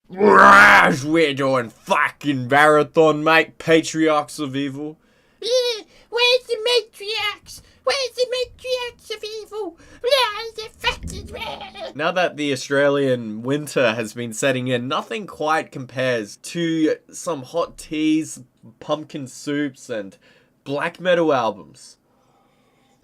We're doing fucking Varathron, mate. Patriarchs of evil. Yeah, where's the matriarchs? Where's the matriarchs of evil? Where's the fucking... Now that the Australian winter has been setting in, nothing quite compares to some hot teas, pumpkin soups, and black metal albums.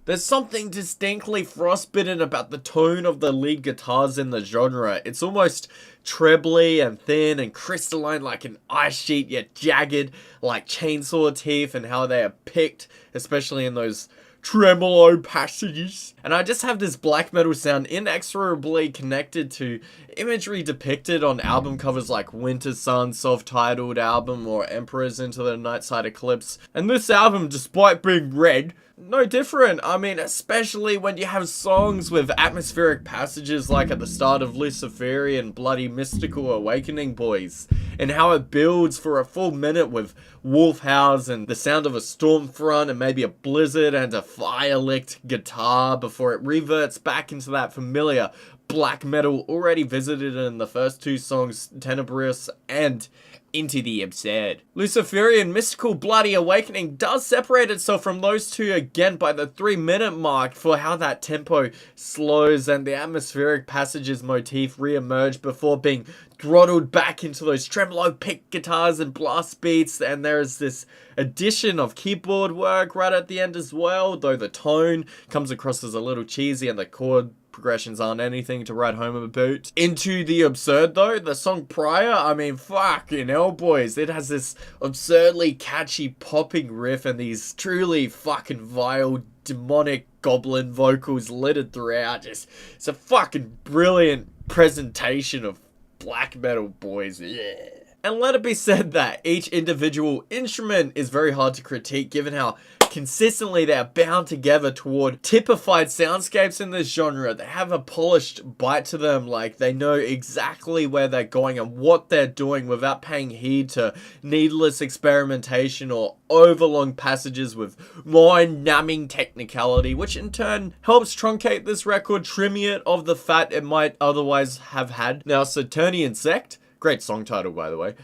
There's something distinctly frostbitten about the tone of the lead guitars in the genre. It's almost trebly and thin and crystalline like an ice sheet, yet jagged like chainsaw teeth, and how they are picked, especially in those tremolo passages. And I just have this black metal sound inexorably connected to imagery depicted on album covers like Winter Sun, self-titled album, or Emperor's Into the Nightside Eclipse. And this album, despite being red, no different. I mean, especially when you have songs with atmospheric passages like at the start of Luciferian Bloody Mystical Awakening Boys, and how it builds for a full minute with wolf howls and the sound of a storm front and maybe a blizzard and a fire-licked guitar before it reverts back into that familiar black metal already visited in the first two songs, Tenebrous and Into the Absurd. Luciferian Mystical Bloody Awakening does separate itself from those two again by the 3-minute mark for how that tempo slows and the atmospheric passages motif re-emerge before being throttled back into those tremolo pick guitars and blast beats, and there's this addition of keyboard work right at the end as well, though the tone comes across as a little cheesy and the chord progressions aren't anything to write home about. Into the Absurd though, the song prior, I mean, fucking hell boys, it has this absurdly catchy popping riff and these truly fucking vile demonic goblin vocals littered throughout. It's a fucking brilliant presentation of black metal, boys. Yeah. And let it be said that each individual instrument is very hard to critique given how consistently they are bound together toward typified soundscapes in this genre. They have a polished bite to them, like they know exactly where they're going and what they're doing without paying heed to needless experimentation or overlong passages with mind-numbing technicality, which in turn helps truncate this record, trimming it of the fat it might otherwise have had. Now, Saturnian Sect, great song title, by the way,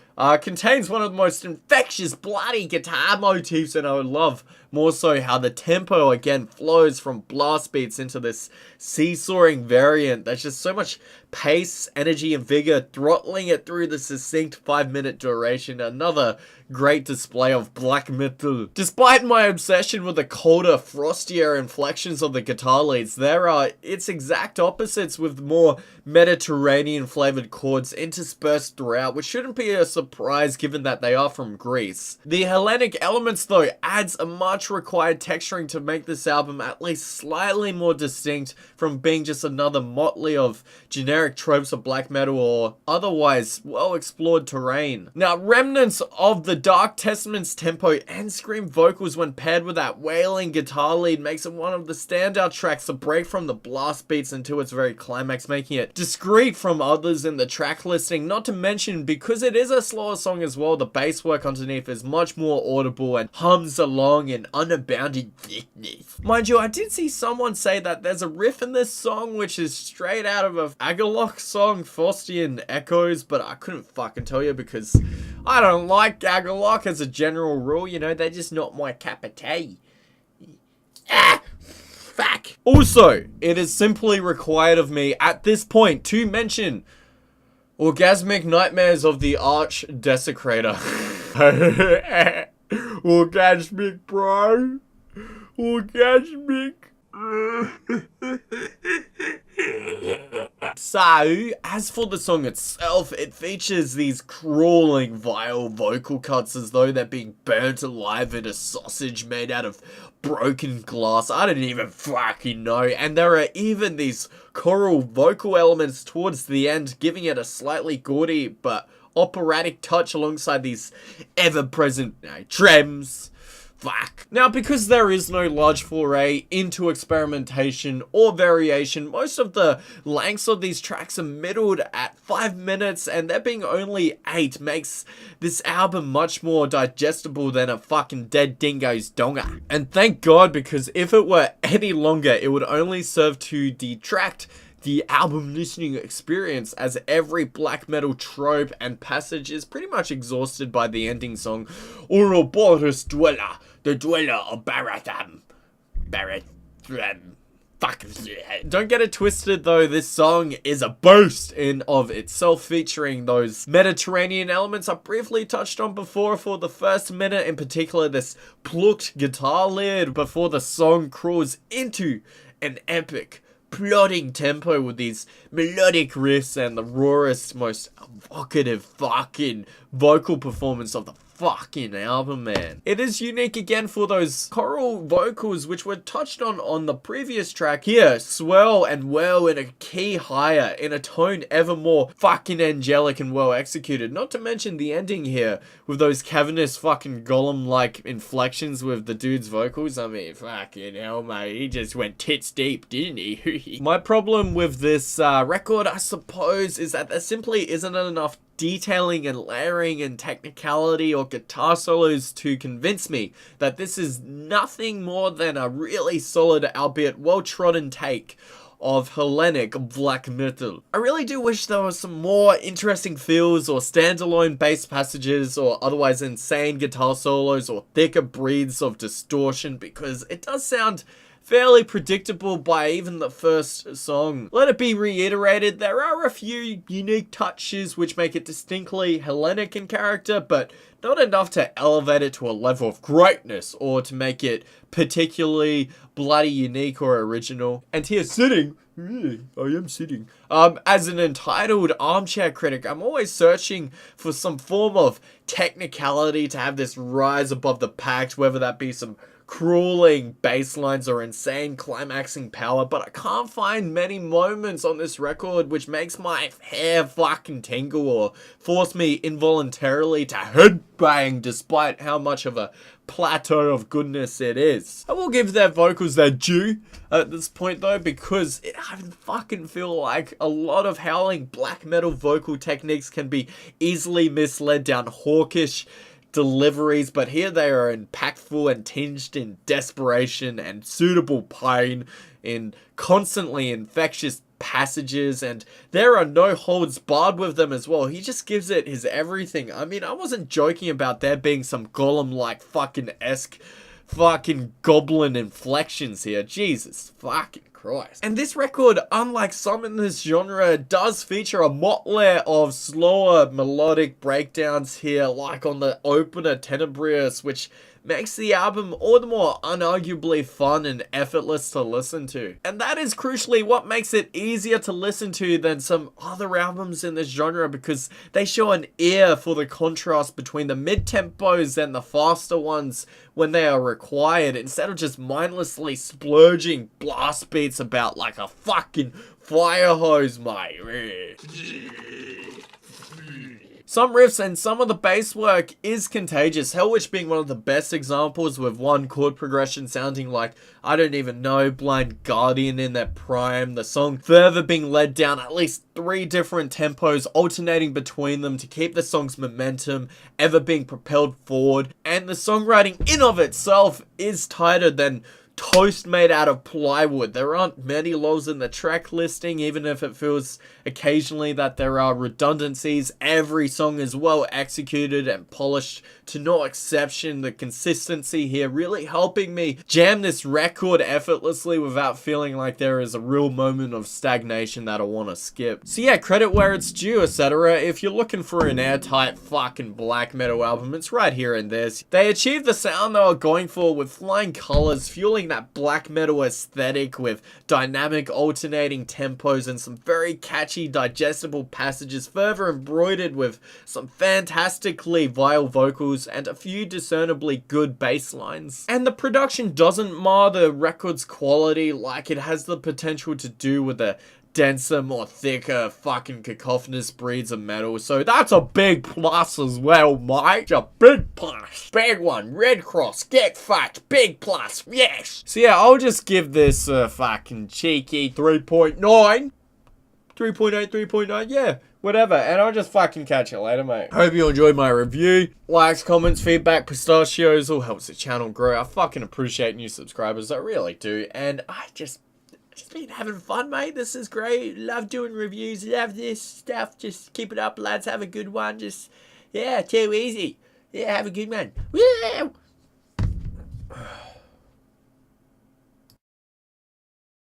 contains one of the most infectious bloody guitar motifs, and I would love more so how the tempo again flows from blast beats into this seesawing variant. There's just so much pace, energy, and vigor, throttling it through the succinct 5-minute duration. Another great display of black metal. Despite my obsession with the colder, frostier inflections of the guitar leads, there are its exact opposites with more Mediterranean flavored chords interspersed throughout, which shouldn't be a surprise given that they are from Greece. The Hellenic elements though adds a much required texturing to make this album at least slightly more distinct from being just another motley of generic tropes of black metal or otherwise well-explored terrain. Now, remnants of the Dark Testament's tempo and scream vocals when paired with that wailing guitar lead makes it one of the standout tracks to break from the blast beats into its very climax, making it discreet from others in the track listing. Not to mention, because it is a slower song as well, the bass work underneath is much more audible and hums along in unbounded thickness. Mind you, I did see someone say that there's a riff in this song which is straight out of a Agalloch song, Faustian Echoes, but I couldn't fucking tell you because I don't like Agalloch as a general rule, you know, they're just not my cup of tea. Fuck. Also, it is simply required of me at this point to mention Orgasmic Nightmares of the Arch Desecrator. Orgasmic, bro. Orgasmic. So, as for the song itself, it features these crawling, vile vocal cuts as though they're being burnt alive in a sausage made out of broken glass. I didn't even fucking know. And there are even these choral vocal elements towards the end, giving it a slightly gaudy but operatic touch alongside these ever-present trems. Fuck. Now, because there is no large foray into experimentation or variation, most of the lengths of these tracks are middled at 5 minutes, and there being only 8 makes this album much more digestible than a fucking dead dingo's donga. And thank God, because if it were any longer, it would only serve to detract the album listening experience, as every black metal trope and passage is pretty much exhausted by the ending song, Ouroboros Dweller, the Dweller of Varathron. Fuck. Don't get it twisted though, this song is a boast in of itself, featuring those Mediterranean elements I briefly touched on before. For the first minute in particular, this plucked guitar lead before the song crawls into an epic plodding tempo with these melodic riffs and the rawest, most evocative fucking vocal performance of the fucking album, man. It is unique again for those choral vocals which were touched on the previous track. Here, swell and well in a key higher, in a tone ever more fucking angelic and well executed. Not to mention the ending here with those cavernous fucking golem-like inflections with the dude's vocals. I mean, fucking hell, mate, he just went tits deep, didn't he? My problem with this record, I suppose, is that there simply isn't enough detailing and layering and technicality or guitar solos to convince me that this is nothing more than a really solid, albeit well-trodden take of Hellenic black metal. I really do wish there was some more interesting feels or standalone bass passages or otherwise insane guitar solos or thicker breathes of distortion, because it does sound fairly predictable by even the first song. Let it be reiterated, there are a few unique touches which make it distinctly Hellenic in character, but not enough to elevate it to a level of greatness or to make it particularly bloody unique or original. And here sitting, as an entitled armchair critic, I'm always searching for some form of technicality to have this rise above the pack, whether that be some crawling bass lines or insane climaxing power, but I can't find many moments on this record which makes my hair fucking tingle or force me involuntarily to headbang despite how much of a plateau of goodness it is. I will give their vocals their due at this point though, because I fucking feel like a lot of howling black metal vocal techniques can be easily misled down hawkish deliveries, but here they are impactful and tinged in desperation and suitable pain, in constantly infectious passages, and there are no holds barred with them as well. He just gives it his everything. I mean, I wasn't joking about there being some golem-like fucking-esque fucking goblin inflections here. Jesus fucking Christ. And this record, unlike some in this genre, does feature a motley of slower melodic breakdowns here, like on the opener Tenebrious, which makes the album all the more unarguably fun and effortless to listen to. And that is crucially what makes it easier to listen to than some other albums in this genre, because they show an ear for the contrast between the mid-tempos and the faster ones when they are required, instead of just mindlessly splurging blast beats about like a fucking fire hose, mate. Some riffs and some of the bass work is contagious, Hellwitch being one of the best examples, with one chord progression sounding like, I don't even know, Blind Guardian in their prime, the song further being led down at least 3 different tempos, alternating between them to keep the song's momentum ever being propelled forward, and the songwriting in of itself is tighter than toast made out of plywood. There aren't many lulls in the track listing, even if it feels occasionally that there are redundancies. Every song is well executed and polished to no exception. The consistency here really helping me jam this record effortlessly without feeling like there is a real moment of stagnation that I want to skip. So yeah, credit where it's due, etc. If you're looking for an airtight fucking black metal album, it's right here and there. They achieved the sound they were going for with flying colors, fueling that black metal aesthetic with dynamic alternating tempos and some very catchy digestible passages, further embroidered with some fantastically vile vocals and a few discernibly good bass lines. And the production doesn't mar the record's quality like it has the potential to do with the denser, more thicker, fucking cacophonous breeds of metal. So that's a big plus as well, mate. A big plus. Big one. Red Cross. Get fucked. Big plus. Yes. So yeah, I'll just give this a fucking cheeky 3.9. 3.8, 3.9. Yeah. Whatever, and I'll just fucking catch you later, mate. Hope you enjoyed my review. Likes, comments, feedback, pistachios all helps the channel grow. I fucking appreciate new subscribers, I really do. And I just Just been having fun, mate. This is great. Love doing reviews. Love this stuff. Just keep it up, lads. Have a good one. Just, yeah, too easy. Yeah, have a good one. Woo!